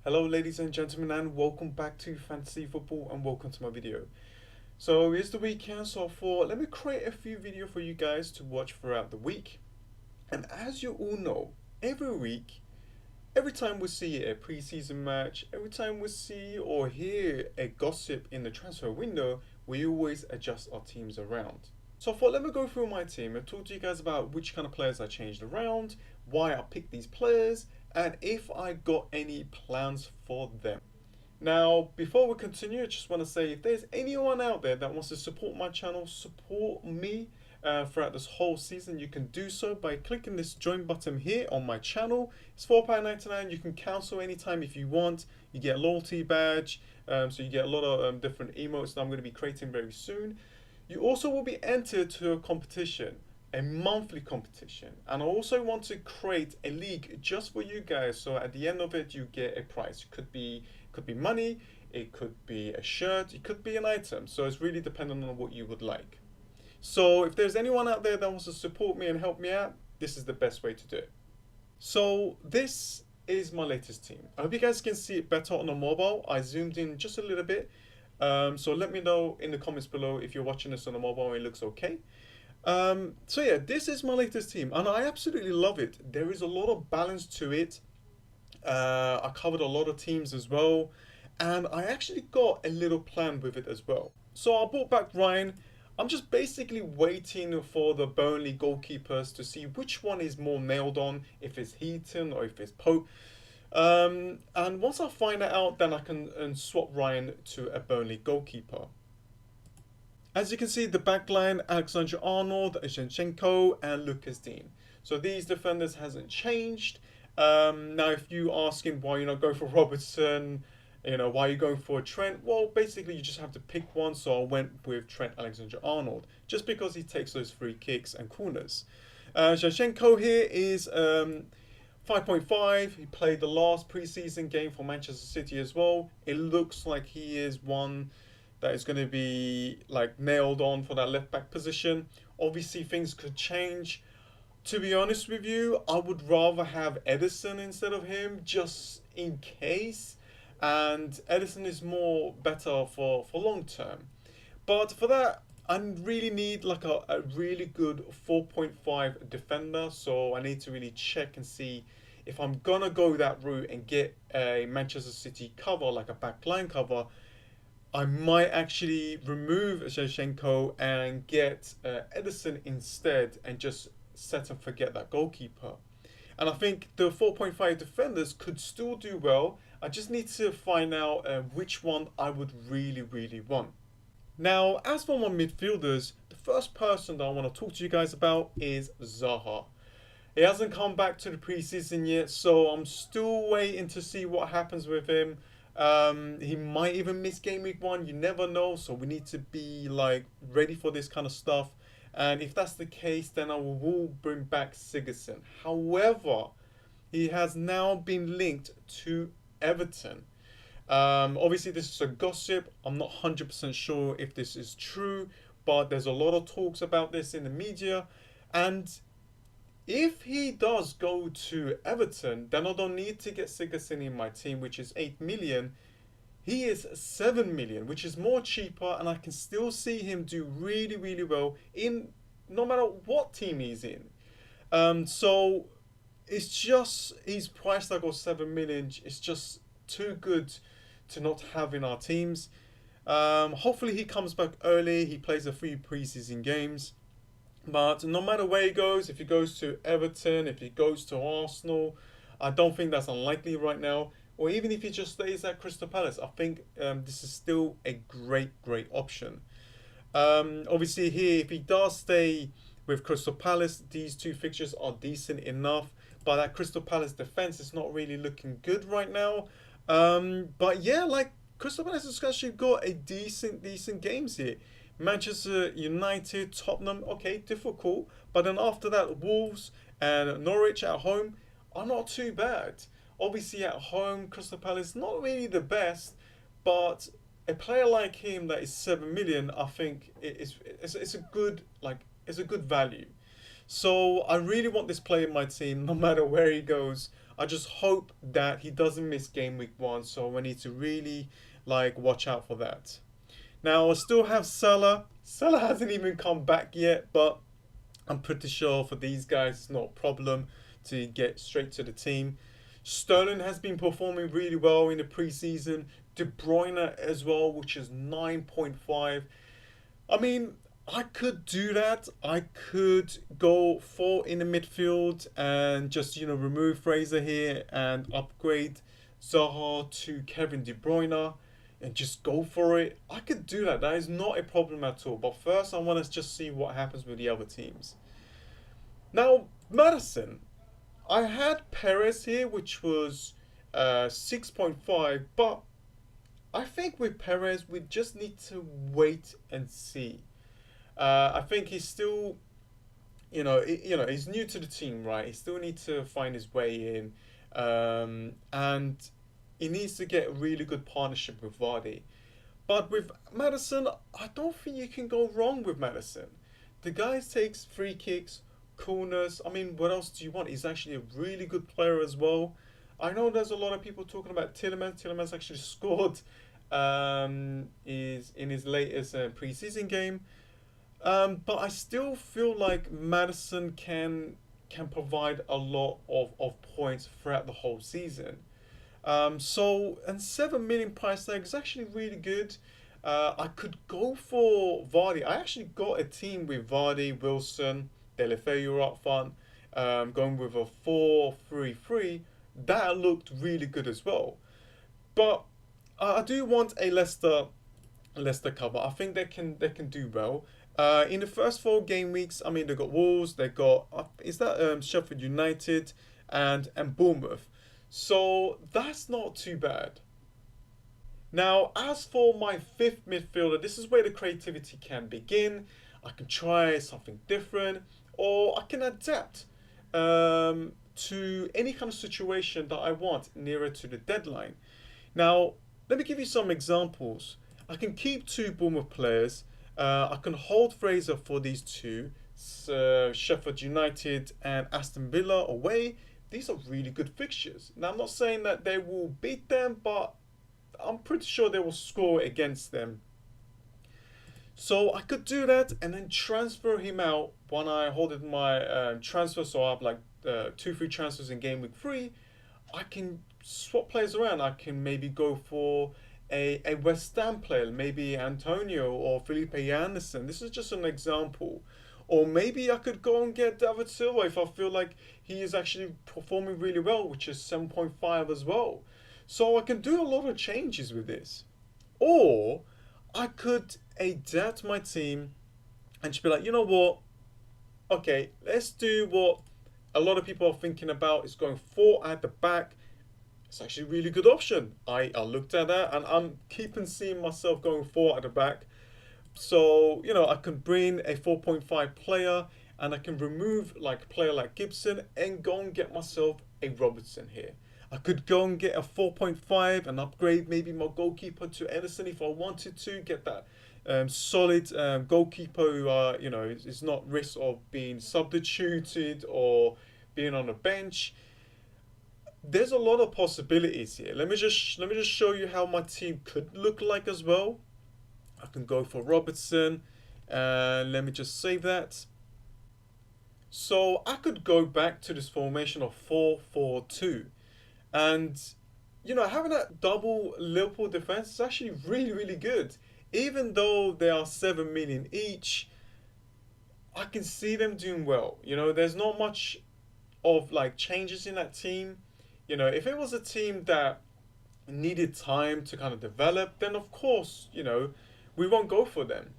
Hello ladies and gentlemen, and welcome back to Fantasy Football, and welcome to my video. So it's the weekend, so I thought let me create a few videos for you guys to watch throughout the week. And as you all know, every week, every time we see a preseason match, every time we see or hear a gossip in the transfer window, we always adjust our teams around. So I thought let me go through my team and talk to you guys about which kind of players I changed around, why I picked these players, and if I got any plans for them. Now, before we continue, I just want to say if there's anyone out there that wants to support my channel, support me throughout this whole season, you can do so by clicking this join button here on my channel. It's £4.99. You can cancel anytime if you want. You get a loyalty badge, so you get a lot of different emotes that I'm going to be creating very soon. You also will be entered to a competition, a monthly competition, and I also want to create a league just for you guys, so at the end of it you get a prize. It could be money, it could be a shirt, it could be an item, so it's really dependent on what you would like. So if there's anyone out there that wants to support me and help me out, this is the best way to do it. So this is my latest team. I hope you guys can see it better on the mobile. I zoomed in just a little bit, so let me know in the comments below if you're watching this on the mobile and it looks okay. So yeah, this is my latest team, and I absolutely love it. There is a lot of balance to it. I covered a lot of teams as well, and I actually got a little plan with it as well. So I brought back Ryan. I'm just basically waiting for the Burnley goalkeepers to see which one is more nailed on, if it's Heaton or if it's Pope. And once I find that out, then I can swap Ryan to a Burnley goalkeeper. As you can see, the backline, Alexander-Arnold, Zinchenko, and Lucas Dean. So these defenders hasn't changed. Now, if you asking why you're not going for Robertson, why are you going for Trent? Well, basically, you just have to pick one. So I went with Trent Alexander-Arnold, just because he takes those free kicks and corners. Zinchenko here is 5.5. He played the last preseason game for Manchester City as well. It looks like he is one that is going to be like nailed on for that left back position. Obviously, things could change. To be honest with you, I would rather have Edison instead of him, just in case. And Edison is more better for long term. But for that, I really need like a really good 4.5 defender. So I need to really check and see if I'm gonna go that route and get a Manchester City cover, like a backline cover. I might actually remove Zinchenko and get Edison instead, and just set and forget that goalkeeper. And I think the 4.5 defenders could still do well. I just need to find out which one I would really want. Now, as for my midfielders, the first person that I want to talk to you guys about is Zaha. He hasn't come back to the preseason yet, so I'm still waiting to see what happens with him. He might even miss game week 1. You never know, so we need to be like ready for this kind of stuff. And if that's the case, then I will bring back Sigurdsson. However, he has now been linked to Everton. Obviously, this is a gossip. I'm not 100% sure if this is true, but there's a lot of talks about this in the media. And if he does go to Everton, then I don't need to get Sigurdsson in my team, which is 8 million. He is 7 million, which is more cheaper, and I can still see him do really well in no matter what team he's in. So it's just his price tag of 7 million. It's just too good to not have in our teams. Hopefully he comes back early. He plays a few preseason games. But no matter where he goes, if he goes to Everton, if he goes to Arsenal, I don't think that's unlikely right now. Or even if he just stays at Crystal Palace, I think this is still a great option. Obviously here, if he does stay with Crystal Palace, these two fixtures are decent enough. But that Crystal Palace defense is not really looking good right now. But yeah, like Crystal Palace has actually got a decent games here. Manchester United, Tottenham, okay, difficult. But then after that, Wolves and Norwich at home are not too bad. Obviously at home, Crystal Palace not really the best, but a player like him that is 7 million, I think it's a good it's a good value. So I really want this player in my team, no matter where he goes. I just hope that he doesn't miss game week 1. So I need to really like watch out for that. Now I still have Salah. Salah hasn't even come back yet, but I'm pretty sure for these guys it's not a problem to get straight to the team. Sterling has been performing really well in the preseason. De Bruyne as well, which is 9.5. I mean, I could do that. I could go for in the midfield and just remove Fraser here and upgrade Zaha to Kevin De Bruyne and just go for it. I could do that. That is not a problem at all. But first, I want to just see what happens with the other teams. Now, Madison. I had Perez here, which was 6.5, but I think with Perez, we just need to wait and see. I think he's still, he's new to the team, right? He still needs to find his way in, and he needs to get a really good partnership with Vardy. But with Madison, I don't think you can go wrong with Madison. The guy takes free kicks, corners. I mean, what else do you want? He's actually a really good player as well. I know there's a lot of people talking about Tillemans. Tillemans actually scored is in his latest preseason game. But I still feel like Madison can provide a lot of points throughout the whole season. And 7 million price tag is actually really good. I could go for Vardy. I actually got a team with Vardy, Wilson, Delefeu up front, going with a 4-3-3. That looked really good as well. But I do want a Leicester cover. I think they can do well. In the first 4 game weeks, I mean they got Wolves, they got is that Sheffield United and Bournemouth. So that's not too bad. Now, as for my fifth midfielder, this is where the creativity can begin. I can try something different, or I can adapt to any kind of situation that I want nearer to the deadline. Now, let me give you some examples. I can keep 2 Bournemouth players. I can hold Fraser for these two, Sheffield United and Aston Villa away. These are really good fixtures. Now, I'm not saying that they will beat them, but I'm pretty sure they will score against them. So I could do that and then transfer him out when I hold it in my transfer. So I have like 2 free transfers in game week 3. I can swap players around. I can maybe go for a West Ham player, maybe Antonio or Felipe Anderson. This is just an example. Or maybe I could go and get David Silva if I feel like he is actually performing really well, which is 7.5 as well. So I can do a lot of changes with this. Or I could adapt my team and just be like, you know what? Okay, let's do what a lot of people are thinking about is going 4 at the back. It's actually a really good option. I looked at that and I'm keeping seeing myself going 4 at the back. So, I can bring a 4.5 player and I can remove like a player like Gibson and go and get myself a Robertson here. I could go and get a 4.5 and upgrade maybe my goalkeeper to Edison if I wanted to get that solid goalkeeper who is not risk of being substituted or being on the bench. There's a lot of possibilities here. Let me just show you how my team could look like as well. I can go for Robertson. Let me just save that. So I could go back to this formation of 4-4-2. And, having that double Liverpool defense is actually really, really good. Even though they are 7 million each, I can see them doing well. There's not much of like changes in that team. If it was a team that needed time to kind of develop, then of course, we won't go for them.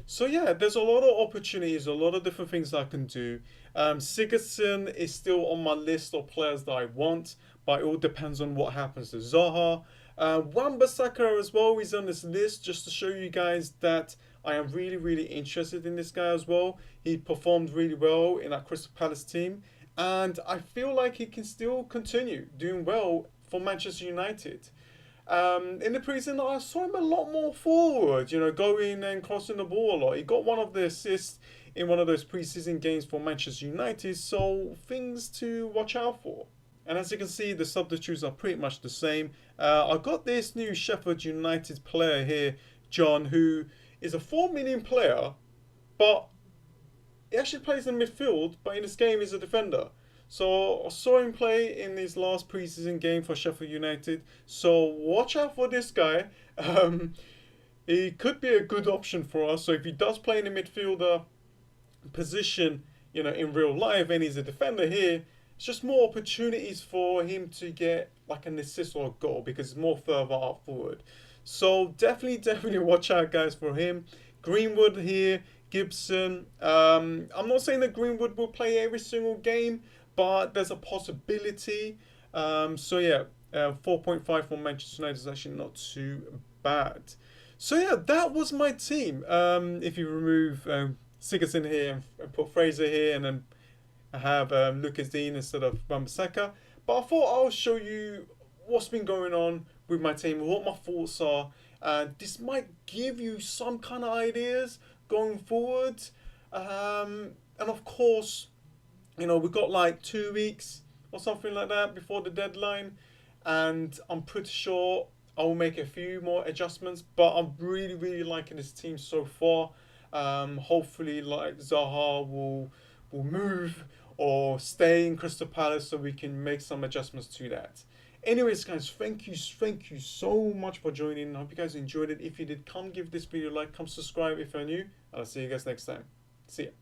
So yeah, there's a lot of opportunities, a lot of different things I can do. Sigurdsson is still on my list of players that I want, but it all depends on what happens to Zaha. Wan-Bissaka as well is on this list, just to show you guys that I am really, really interested in this guy as well. He performed really well in that Crystal Palace team, and I feel like he can still continue doing well for Manchester United. In the preseason, I saw him a lot more forward, going and crossing the ball a lot. He got one of the assists in one of those preseason games for Manchester United, so things to watch out for. And as you can see, the substitutes are pretty much the same. I got this new Sheffield United player here, John, who is a 4 million player, but he actually plays in midfield, but in this game he's a defender. So I saw him play in his last preseason game for Sheffield United. So watch out for this guy. Um, he could be a good option for us. So if he does play in the midfielder position, in real life, and he's a defender here, it's just more opportunities for him to get like an assist or a goal because it's more further up forward. So definitely watch out, guys, for him. Greenwood here, Gibson. I'm not saying that Greenwood will play every single game, but there's a possibility. So yeah, 4.5 for Manchester United is actually not too bad. So yeah, that was my team. If you remove Sigurdsson here and put Fraser here, and then I have Lucas Dean instead of Wan-Bissaka. But I thought I'll show you what's been going on with my team, what my thoughts are, and this might give you some kind of ideas going forward. And of course, we've got like 2 weeks or something like that before the deadline, and I'm pretty sure I'll make a few more adjustments. But I'm really liking this team so far. Hopefully, like Zaha will move or stay in Crystal Palace so we can make some adjustments to that. Anyways, guys, thank you so much for joining. I hope you guys enjoyed it. If you did, come give this video a like, come subscribe if you're new, and I'll see you guys next time. See ya.